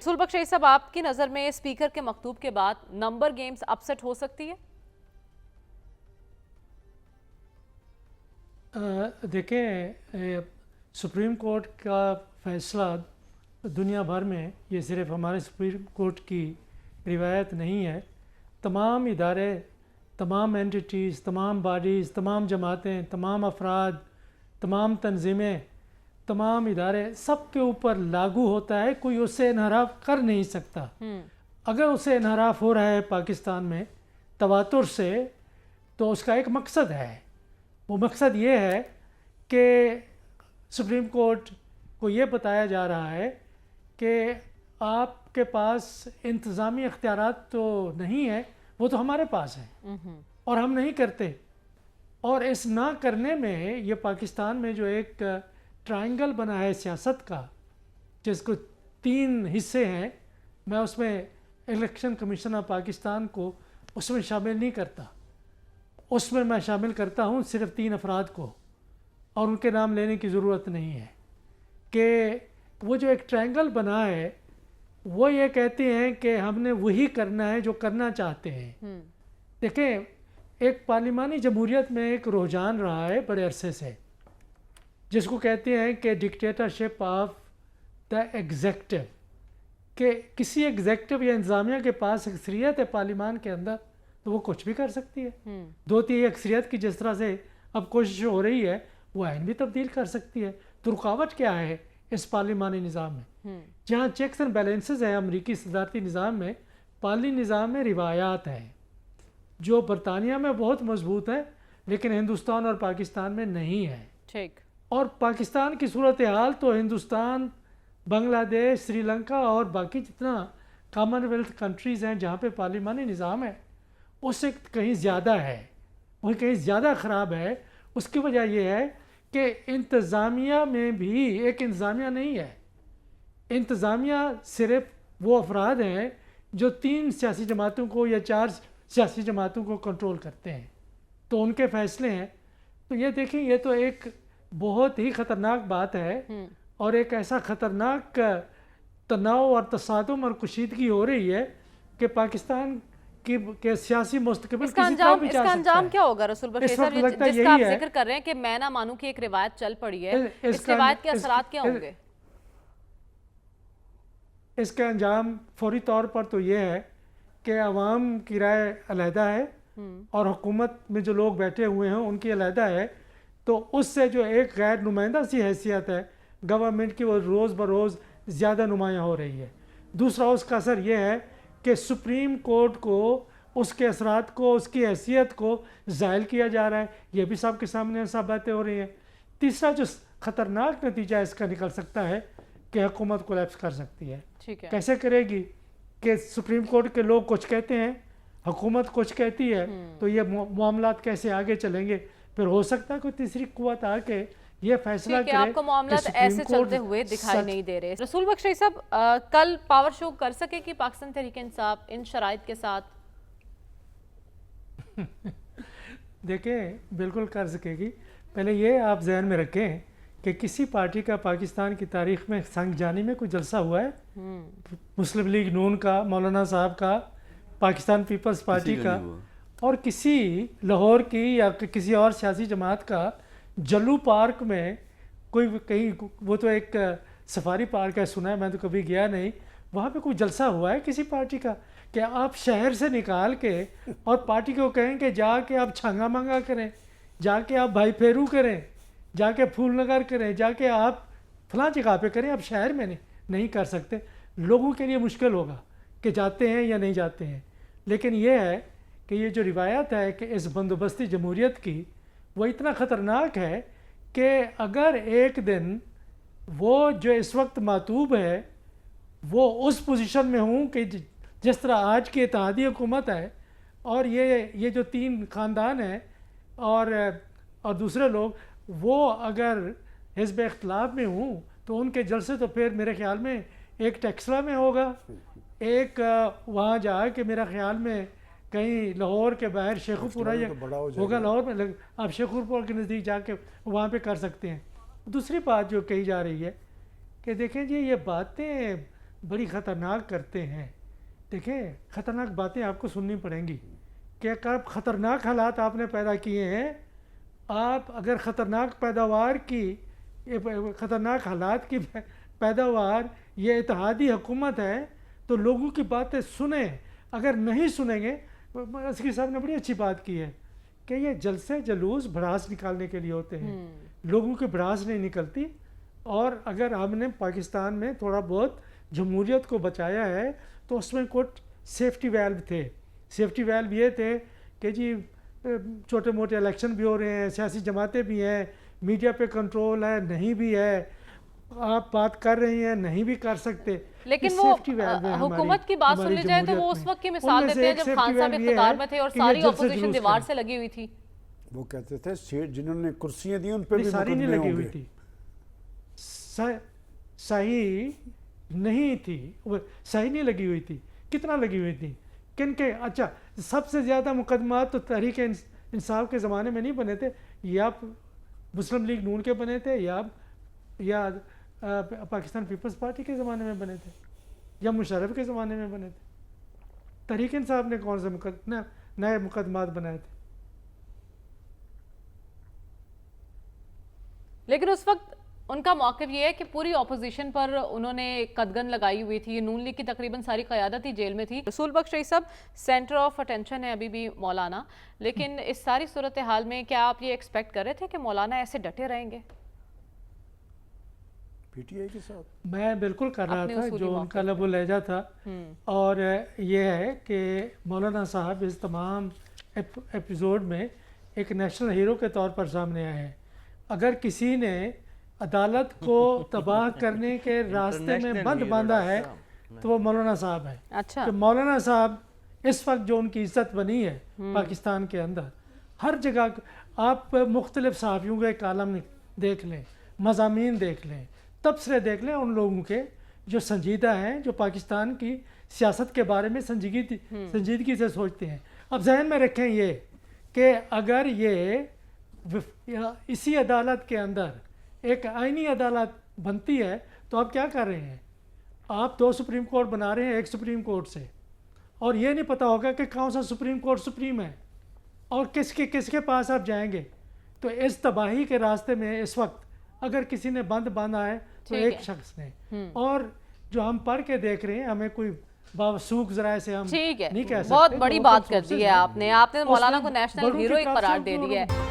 رسول بخش شہید صاحب، آپ کی نظر میں اسپیکر کے مکتوب کے بعد نمبر گیمز اپسیٹ ہو سکتی ہے؟ دیکھیں، سپریم کورٹ کا فیصلہ دنیا بھر میں، یہ صرف ہمارے سپریم کورٹ کی روایت نہیں ہے. تمام ادارے، تمام اینٹیٹیز، تمام باڈیز، تمام جماعتیں، تمام افراد، تمام تنظیمیں، تمام ادارے، سب کے اوپر لاگو ہوتا ہے. کوئی اس سے انحراف کر نہیں سکتا. اگر اس سے انحراف ہو رہا ہے پاکستان میں تواتر سے، تو اس کا ایک مقصد ہے. وہ مقصد یہ ہے کہ سپریم کورٹ کو یہ بتایا جا رہا ہے کہ آپ کے پاس انتظامی اختیارات تو نہیں ہے، وہ تو ہمارے پاس ہیں اور ہم نہیں کرتے. اور اس نہ کرنے میں یہ پاکستان میں جو ایک ٹرائنگل بنا ہے سیاست کا، جس کو 3 حصے ہیں، میں اس میں الیکشن کمیشن آف پاکستان کو اس میں شامل نہیں کرتا. اس میں شامل کرتا ہوں صرف 3 افراد کو، اور ان کے نام لینے کی ضرورت نہیں ہے. کہ وہ جو ایک ٹرائنگل بنا ہے، وہ یہ کہتے ہیں کہ ہم نے وہی کرنا ہے جو کرنا چاہتے ہیں. دیکھیں، ایک پارلیمانی جمہوریت میں ایک رجحان رہا ہے بڑے عرصے سے، جس کو کہتے ہیں کہ ڈکٹیٹرشپ آف دا ایگزیکٹو، کہ کسی ایگزیکٹو یا انتظامیہ کے پاس اکثریت ہے پارلیمان کے اندر تو وہ کچھ بھی کر سکتی ہے. 2/3 اکثریت کی جس طرح سے اب کوشش ہو رہی ہے، وہ آئین بھی تبدیل کر سکتی ہے. تو رکاوٹ کیا ہے اس پارلیمانی نظام میں؟ جہاں چیکس اینڈ بیلنسز ہیں امریکی صدارتی نظام میں، پارلی نظام میں روایات ہیں جو برطانیہ میں بہت مضبوط ہیں، لیکن ہندوستان اور پاکستان میں نہیں ہے. ٹھیک. اور پاکستان کی صورتحال تو ہندوستان، بنگلہ دیش، سری لنکا اور باقی جتنا کامن ویلتھ کنٹریز ہیں جہاں پہ پارلیمانی نظام ہے، اس سے کہیں زیادہ ہے، وہ کہیں زیادہ خراب ہے. اس کی وجہ یہ ہے کہ انتظامیہ میں بھی ایک انتظامیہ نہیں ہے. انتظامیہ صرف وہ افراد ہیں جو 3 سیاسی جماعتوں کو یا 4 سیاسی جماعتوں کو کنٹرول کرتے ہیں، تو ان کے فیصلے ہیں. تو یہ دیکھیں، یہ تو ایک بہت ہی خطرناک بات ہے، اور ایک ایسا خطرناک تناؤ اور تصادم اور کشیدگی ہو رہی ہے کہ پاکستان کے سیاسی مستقبل اس کا انجام کیا ہوگا رسول بخش صاحب؟ جس کا آپ ذکر کر رہے ہیں کہ میں نہ مانوں کی ایک روایت چل پڑی ہے، اس روایت کے اثرات کیا ہوں گے؟ اس کا انجام فوری طور پر تو یہ ہے کہ عوام کی رائے علیحدہ ہے اور حکومت میں جو لوگ بیٹھے ہوئے ہیں ان کی علیحدہ ہے. تو اس سے جو ایک غیر نمائندہ سی حیثیت ہے گورنمنٹ کی، وہ روز بروز زیادہ نمایاں ہو رہی ہے. دوسرا اس کا اثر یہ ہے کہ سپریم کورٹ کو اس کے اثرات کو، اس کی حیثیت کو زائل کیا جا رہا ہے. یہ بھی سب کے سامنے سب باتیں ہو رہی ہیں. تیسرا جو خطرناک نتیجہ اس کا نکل سکتا ہے کہ حکومت کولیپس کر سکتی ہے. کیسے کرے گی؟ کہ سپریم کورٹ کے لوگ کچھ کہتے ہیں، حکومت کچھ کہتی ہے، تو یہ معاملات کیسے آگے چلیں گے؟ پھر ہو سکتا ہے کوئی تیسری قوت آ کے یہ فیصلہ کرے. آپ کو معاملات ایسے چلتے ہوئے دکھائی نہیں دے رہے. رسول بخش شہید صاحب، کل پاور شو کر سکے کہ پاکستان تحریک انصاف ان شرائط کے ساتھ؟ دیکھیں، بالکل کر سکے گی. پہلے یہ آپ ذہن میں رکھیں کہ کسی پارٹی کا پاکستان کی تاریخ میں سنگ جانی میں کوئی جلسہ ہوا ہے؟ مسلم لیگ نون کا، مولانا صاحب کا، پاکستان پیپلز پارٹی کا، اور کسی لاہور کی یا کسی اور سیاسی جماعت کا جلو پارک میں کوئی کہیں، وہ تو ایک سفاری پارک ہے، سنا ہے، میں تو کبھی گیا نہیں، وہاں پہ کوئی جلسہ ہوا ہے کسی پارٹی کا؟ کہ آپ شہر سے نکال کے اور پارٹی کو کہیں کہ جا کے آپ چھانگا مانگا کریں، جا کے آپ بھائی پھیرو کریں، جا کے پھول نگر کریں، جا کے آپ فلاں جگہ پہ کریں، آپ شہر میں نہیں کر سکتے. لوگوں کے لیے مشکل ہوگا کہ جاتے ہیں یا نہیں جاتے ہیں. لیکن یہ ہے کہ یہ جو روایت ہے کہ اس بندوبستی جمہوریت کی، وہ اتنا خطرناک ہے کہ اگر ایک دن وہ جو اس وقت معتوب ہے وہ اس پوزیشن میں ہوں کہ جس طرح آج کی اتحادی حکومت ہے، اور یہ جو 3 خاندان ہیں اور دوسرے لوگ، وہ اگر حزب اختلاف میں ہوں تو ان کے جلسے تو پھر میرے خیال میں ایک ٹیکسلا میں ہوگا، ایک وہاں جا کے میرا خیال میں کہیں لاہور کے باہر شیخو پورہ ہوگا، لاہور میں آپ شیخو پورہ کے نزدیک جا کے وہاں پہ کر سکتے ہیں. دوسری بات جو کہی جا رہی ہے کہ دیکھیں جی، یہ باتیں بڑی خطرناک کرتے ہیں. دیکھیں خطرناک باتیں آپ کو سننی پڑیں گی کہ خطرناک حالات آپ نے پیدا کیے ہیں. آپ اگر خطرناک پیداوار کی خطرناک حالات کی پیداوار یہ اتحادی حکومت ہے تو لوگوں کی باتیں سنیں. اگر نہیں سنیں گے، عسکری صاحب نے بڑی اچھی بات کی ہے کہ یہ جلسے جلوس بھڑاس نکالنے کے لیے ہوتے ہیں، لوگوں کی بھڑاس نہیں نکلتی. اور اگر ہم نے پاکستان میں تھوڑا بہت جمہوریت کو بچایا ہے تو اس میں کچھ سیفٹی ویلو تھے. سیفٹی ویلو یہ تھے کہ جی چھوٹے موٹے الیکشن بھی ہو رہے ہیں، سیاسی جماعتیں بھی ہیں، میڈیا پہ کنٹرول ہے نہیں بھی ہے، آپ بات کر رہی ہیں نہیں بھی کر سکتے. لیکن وہ حکومت کی بات سن لی جائے تو وہ اس وقت کی مثال دیتے ہیں جب خان صاحب اقتدار میں تھے اور ساری اپوزیشن دیوار سے لگی ہوئی تھی. وہ کہتے تھے سیٹ جنہوں نے کرسیاں دی ان پہ بھی ساری نہیں لگی ہوئی تھی، صحیح نہیں تھی، صحیح نہیں لگی ہوئی تھی. کتنا لگی ہوئی تھی؟ کن کے؟ اچھا سب سے زیادہ مقدمات تو تحریک انصاف کے زمانے میں نہیں بنے تھے، یا مسلم لیگ نون کے بنے تھے، یا پاکستان پیپلز پارٹی کے زمانے میں بنے تھے، یا مشرف کے زمانے میں بنے تھے. تحریک انصاف نے کون سے نئے مقدمات بنائے تھے؟ لیکن اس وقت ان کا موقف یہ ہے کہ پوری اپوزیشن پر انہوں نے قدغن لگائی ہوئی تھی. نون لیگ کی تقریباً ساری قیادت ہی جیل میں تھی. رسول بخش رئیس صاحب سینٹر آف اٹینشن ہے ابھی بھی مولانا، لیکن اس ساری صورتحال میں کیا آپ یہ ایکسپیکٹ کر رہے تھے کہ مولانا ایسے ڈٹے رہیں گے پی ٹی آئی کے ساتھ؟ میں بالکل کر رہا تھا جو ان کا لب و لہجہ تھا. اور یہ ہے کہ مولانا صاحب اس تمام ایپیزوڈ میں ایک نیشنل ہیرو کے طور پر سامنے آئے ہیں. اگر کسی نے عدالت کو تباہ کرنے کے راستے میں بند باندھا ہے تو وہ مولانا صاحب ہیں. اچھا کہ مولانا صاحب اس وقت جو ان کی عزت بنی ہے پاکستان کے اندر، ہر جگہ آپ مختلف صحافیوں کے کالم دیکھ لیں، مضامین دیکھ لیں، تبصرے دیکھ لیں ان لوگوں کے جو سنجیدہ ہیں، جو پاکستان کی سیاست کے بارے میں سنجیدگی سے سوچتے ہیں. اب ذہن میں رکھیں یہ کہ اگر یہ اسی عدالت کے اندر ایک آئینی عدالت بنتی ہے تو آپ کیا کر رہے ہیں؟ آپ 2 سپریم کورٹ بنا رہے ہیں ایک سپریم کورٹ سے، اور یہ نہیں پتہ ہوگا کہ کون سا سپریم کورٹ سپریم ہے اور کس کے پاس آپ جائیں گے. تو اس تباہی کے راستے میں اس وقت اگر کسی نے بند باندھا ہے تو ایک شخص نے. اور جو ہم پڑھ کے دیکھ رہے ہیں ہمیں کوئی باوسوق ذرائع سے ہم نہیں کہہ سکتے. بہت بڑی بات کر دی ہے آپ نے مولانا کو نیشنل ہیرو قرار دے دیا ہے.